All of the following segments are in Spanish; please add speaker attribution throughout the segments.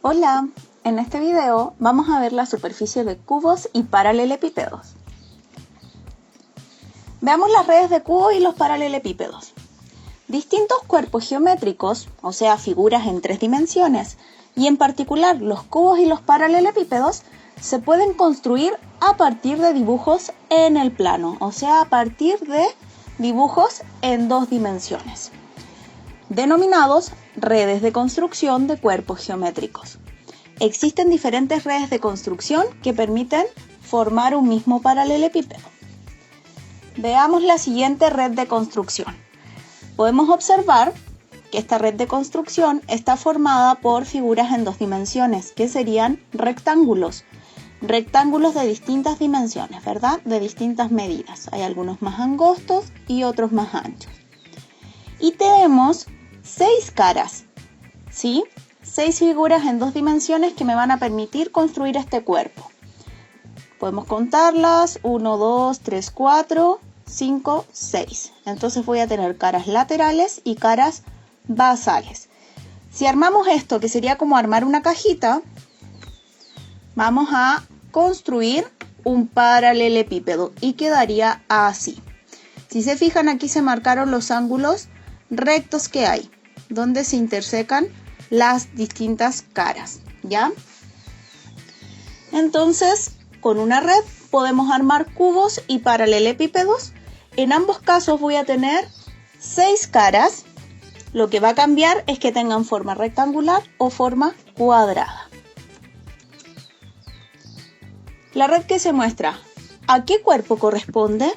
Speaker 1: Hola, en este video vamos a ver la superficie de cubos y paralelepípedos. Veamos las redes de cubos y los paralelepípedos. Distintos cuerpos geométricos, o sea, figuras en 3 dimensiones, y en particular los cubos y los paralelepípedos, se pueden construir a partir de dibujos en el plano, o sea, a partir de dibujos en 2 dimensiones, denominados redes de construcción de cuerpos geométricos. Existen diferentes redes de construcción que permiten formar un mismo paralelepípedo. Veamos la siguiente red de construcción. Podemos observar que esta red de construcción está formada por figuras en 2 dimensiones, que serían rectángulos. Rectángulos de distintas dimensiones, ¿verdad? De distintas medidas. Hay algunos más angostos y otros más anchos. Y tenemos 6 caras, ¿sí? 6 figuras en 2 dimensiones que me van a permitir construir este cuerpo. Podemos contarlas: 1, 2, 3, 4, 5, 6. Entonces voy a tener caras laterales y caras basales. Si armamos esto, que sería como armar una cajita, vamos a construir un paralelepípedo y quedaría así. Si se fijan, aquí se marcaron los ángulos rectos que hay, donde se intersecan las distintas caras, ¿ya? Entonces, con una red podemos armar cubos y paralelepípedos. En ambos casos voy a tener 6 caras. Lo que va a cambiar es que tengan forma rectangular o forma cuadrada. La red que se muestra, ¿a qué cuerpo corresponde?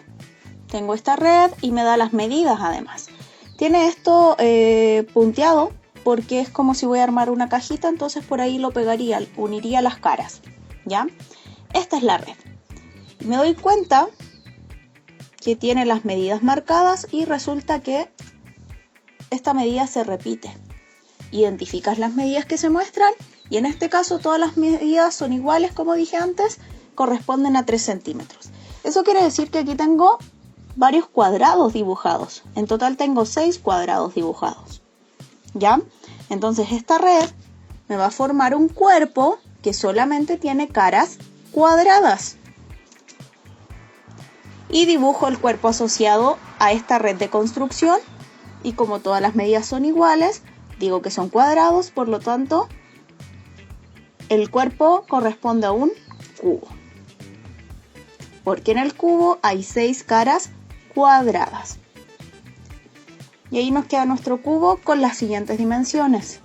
Speaker 1: Tengo esta red y me da las medidas además. Tiene esto punteado porque es como si voy a armar una cajita, entonces por ahí lo pegaría, uniría las caras, ¿ya? Esta es la red. Me doy cuenta que tiene las medidas marcadas y resulta que esta medida se repite. Identificas las medidas que se muestran y en este caso todas las medidas son iguales, como dije antes, corresponden a 3 centímetros. Eso quiere decir que aquí tengo varios cuadrados dibujados. En total tengo 6 cuadrados dibujados, ¿ya? Entonces esta red me va a formar un cuerpo que solamente tiene caras cuadradas. Y dibujo el cuerpo asociado a esta red de construcción. Y como todas las medidas son iguales, digo que son cuadrados, por lo tanto, el cuerpo corresponde a un cubo. Porque en el cubo hay 6 caras cuadradas. Y ahí nos queda nuestro cubo con las siguientes dimensiones.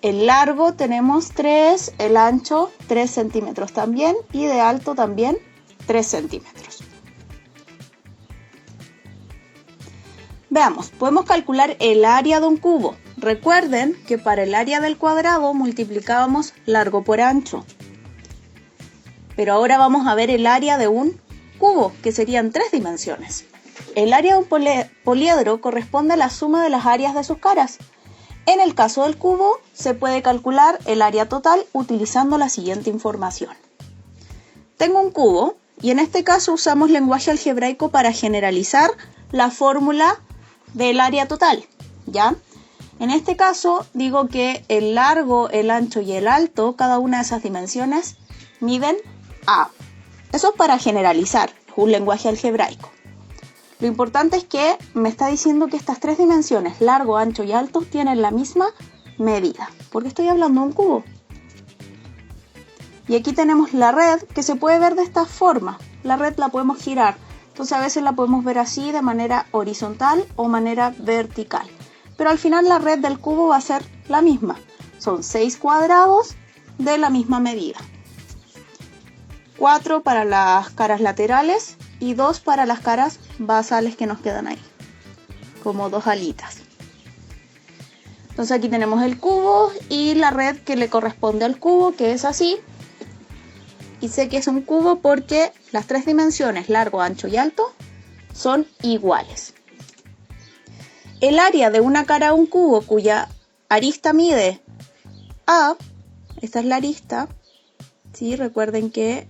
Speaker 1: El largo tenemos 3, el ancho 3 centímetros también y de alto también 3 centímetros. Veamos, podemos calcular el área de un cubo. Recuerden que para el área del cuadrado multiplicábamos largo por ancho. Pero ahora vamos a ver el área de un cubo, que serían 3 dimensiones. El área de un poliedro corresponde a la suma de las áreas de sus caras. En el caso del cubo, se puede calcular el área total utilizando la siguiente información. Tengo un cubo y en este caso usamos lenguaje algebraico para generalizar la fórmula del área total, ¿ya? En este caso digo que el largo, el ancho y el alto, cada una de esas dimensiones, miden A. Eso es para generalizar, un lenguaje algebraico. Lo importante es que me está diciendo que estas 3 dimensiones, largo, ancho y alto, tienen la misma medida, porque estoy hablando de un cubo. Y aquí tenemos la red, que se puede ver de esta forma. La red la podemos girar, entonces a veces la podemos ver así de manera horizontal o manera vertical. Pero al final la red del cubo va a ser la misma. Son 6 cuadrados de la misma medida. 4 para las caras laterales y 2 para las caras basales que nos quedan ahí, como 2 alitas. Entonces aquí tenemos el cubo y la red que le corresponde al cubo, que es así. Y sé que es un cubo porque las 3 dimensiones, largo, ancho y alto, son iguales. El área de una cara de un cubo cuya arista mide A, esta es la arista, ¿sí? Recuerden que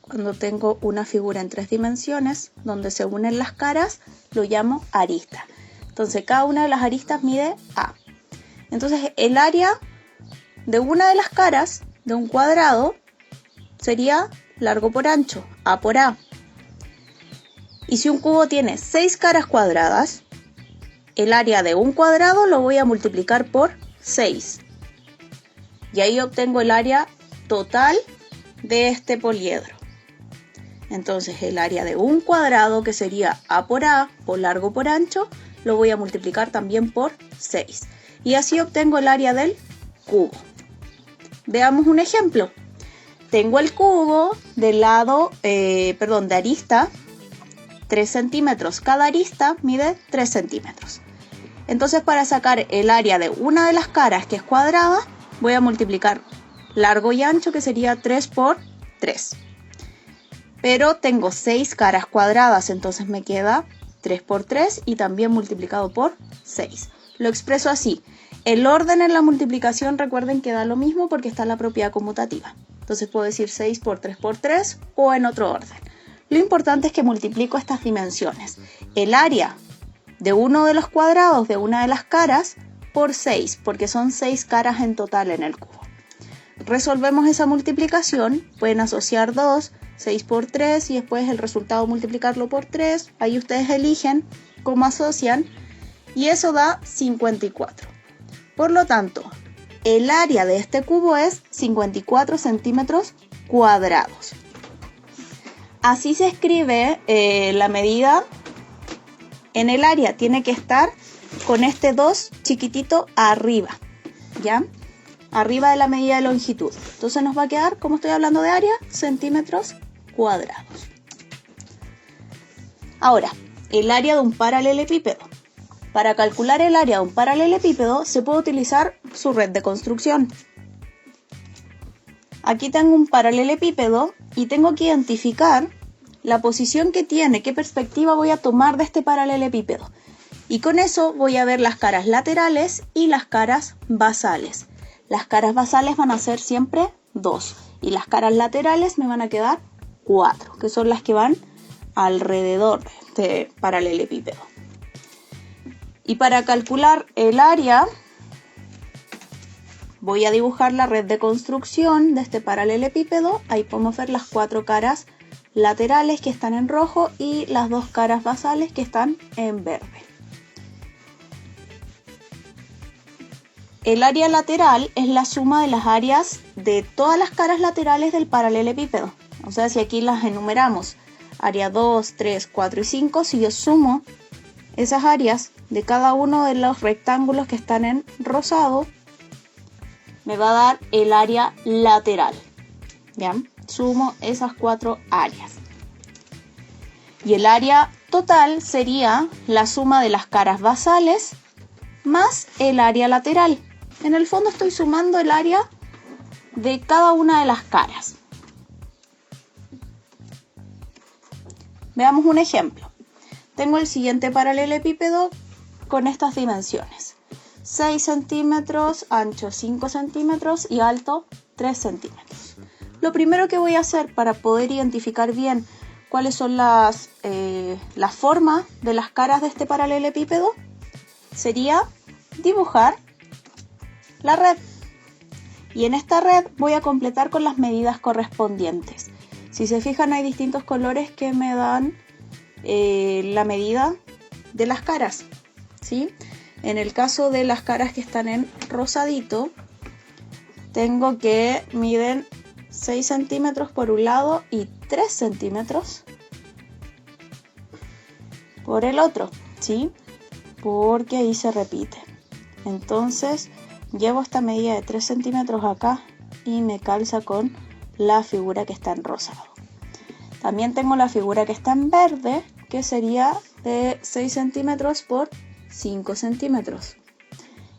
Speaker 1: cuando tengo una figura en 3 dimensiones donde se unen las caras, lo llamo arista. Entonces cada una de las aristas mide A. Entonces el área de una de las caras de un cuadrado sería largo por ancho, A por A. Y si un cubo tiene 6 caras cuadradas, el área de un cuadrado lo voy a multiplicar por 6. Y ahí obtengo el área total de este poliedro. Entonces el área de un cuadrado, que sería A por A, o largo por ancho, lo voy a multiplicar también por 6. Y así obtengo el área del cubo. Veamos un ejemplo. Tengo el cubo de arista 3 centímetros. Cada arista mide 3 centímetros. Entonces, para sacar el área de una de las caras, que es cuadrada, voy a multiplicar largo y ancho, que sería 3 por 3. Pero tengo 6 caras cuadradas, entonces me queda 3 por 3 y también multiplicado por 6. Lo expreso así. El orden en la multiplicación, recuerden que da lo mismo porque está la propiedad conmutativa. Entonces puedo decir 6 por 3 por 3 o en otro orden. Lo importante es que multiplico estas dimensiones. El área de uno de los cuadrados de una de las caras por 6, porque son 6 caras en total en el cubo. Resolvemos esa multiplicación, pueden asociar 2, 6 por 3 y después el resultado multiplicarlo por 3. Ahí ustedes eligen cómo asocian y eso da 54. Por lo tanto, el área de este cubo es 54 centímetros cuadrados. Así se escribe la medida. En el área tiene que estar con este 2 chiquitito arriba, ¿ya? Arriba de la medida de longitud. Entonces nos va a quedar, como estoy hablando de área, centímetros cuadrados. Ahora, el área de un paralelepípedo. Para calcular el área de un paralelepípedo se puede utilizar su red de construcción. Aquí tengo un paralelepípedo y tengo que identificar la posición que tiene, qué perspectiva voy a tomar de este paralelepípedo. Y con eso voy a ver las caras laterales y las caras basales. Las caras basales van a ser siempre 2 y las caras laterales me van a quedar 4, que son las que van alrededor de este paralelepípedo. Y para calcular el área, voy a dibujar la red de construcción de este paralelepípedo. Ahí podemos ver las 4 caras laterales que están en rojo y las 2 caras basales que están en verde. El área lateral es la suma de las áreas de todas las caras laterales del paralelepípedo. O sea, si aquí las enumeramos, área 2, 3, 4 y 5, si yo sumo esas áreas de cada uno de los rectángulos que están en rosado, me va a dar el área lateral. ¿Ya? Sumo esas 4 áreas. Y el área total sería la suma de las caras basales más el área lateral. En el fondo estoy sumando el área de cada una de las caras. Veamos un ejemplo. Tengo el siguiente paralelepípedo con estas dimensiones. 6 centímetros, ancho 5 centímetros y alto 3 centímetros. Lo primero que voy a hacer para poder identificar bien cuáles son la forma de las caras de este paralelepípedo sería dibujar la red. Y en esta red voy a completar con las medidas correspondientes. Si se fijan, hay distintos colores que me dan la medida de las caras, ¿sí? En el caso de las caras que están en rosadito, tengo que miden 6 centímetros por un lado y 3 centímetros por el otro, ¿sí? Porque ahí se repite. Entonces llevo esta medida de 3 centímetros acá y me calza con la figura que está en rosado. También tengo la figura que está en verde, que sería de 6 centímetros por 5 centímetros.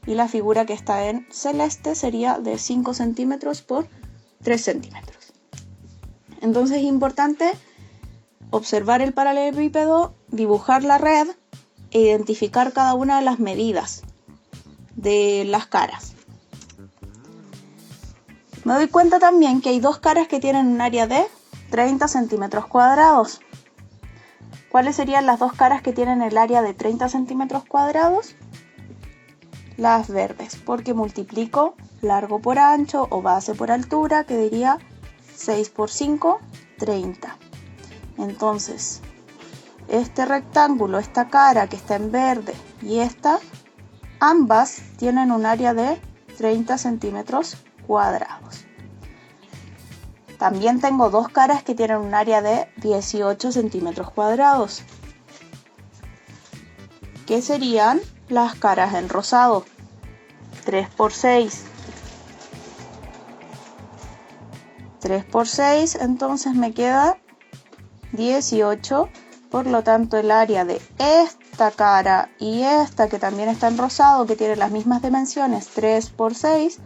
Speaker 1: Y la figura que está en celeste sería de 5 centímetros por 3 centímetros. Entonces es importante observar el paralelepípedo, dibujar la red e identificar cada una de las medidas de las caras. Me doy cuenta también que hay 2 caras que tienen un área de 30 centímetros cuadrados. ¿Cuáles serían las 2 caras que tienen el área de 30 centímetros cuadrados? Las verdes, porque multiplico largo por ancho o base por altura, que diría 6 por 5, 30. Entonces, este rectángulo, esta cara que está en verde y esta, ambas tienen un área de 30 centímetros cuadrados. También tengo dos caras que tienen un área de 18 centímetros cuadrados, que serían las caras en rosado. 3 por 6. 3 por 6, entonces me queda 18. Por lo tanto, el área de esta cara y esta, que también está en rosado, que tiene las mismas dimensiones, 3 por 6,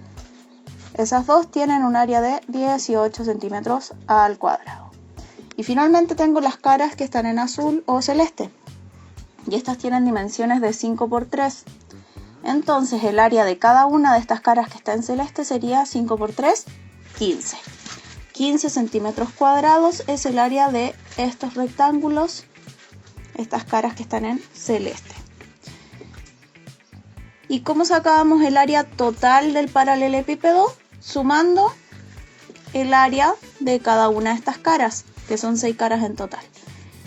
Speaker 1: esas dos tienen un área de 18 centímetros al cuadrado. Y finalmente tengo las caras que están en azul o celeste. Y estas tienen dimensiones de 5 por 3. Entonces el área de cada una de estas caras que está en celeste sería 5 por 3, 15. 15 centímetros cuadrados es el área de estos rectángulos, estas caras que están en celeste. ¿Y cómo sacábamos el área total del paralelepípedo? Sumando el área de cada una de estas caras, que son 6 caras en total.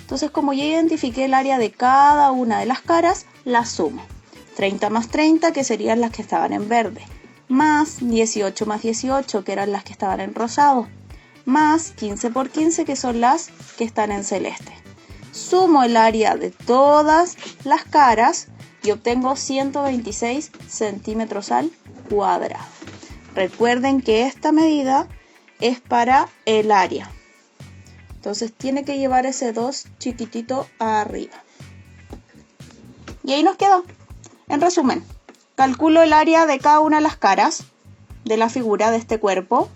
Speaker 1: Entonces, como ya identifiqué el área de cada una de las caras, las sumo. 30 más 30, que serían las que estaban en verde, más 18 más 18, que eran las que estaban en rosado, más 15 por 15, que son las que están en celeste. Sumo el área de todas las caras y obtengo 126 centímetros al cuadrado. Recuerden que esta medida es para el área. Entonces tiene que llevar ese 2 chiquitito arriba. Y ahí nos quedó. En resumen, calculo el área de cada una de las caras de la figura de este cuerpo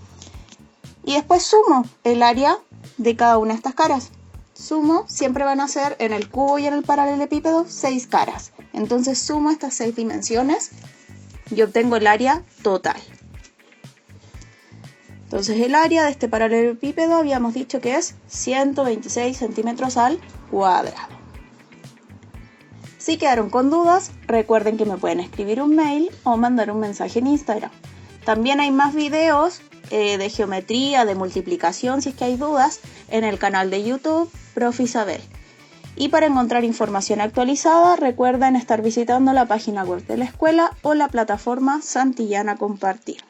Speaker 1: y después sumo el área de cada una de estas caras. Sumo, siempre van a ser en el cubo y en el paralelepípedo 6 caras. Entonces sumo estas 6 dimensiones y obtengo el área total. Entonces el área de este paralelepípedo habíamos dicho que es 126 centímetros al cuadrado. Si quedaron con dudas, recuerden que me pueden escribir un mail o mandar un mensaje en Instagram. También hay más videos de geometría, de multiplicación, si es que hay dudas, en el canal de YouTube Prof. Isabel. Y para encontrar información actualizada, recuerden estar visitando la página web de la escuela o la plataforma Santillana Compartir.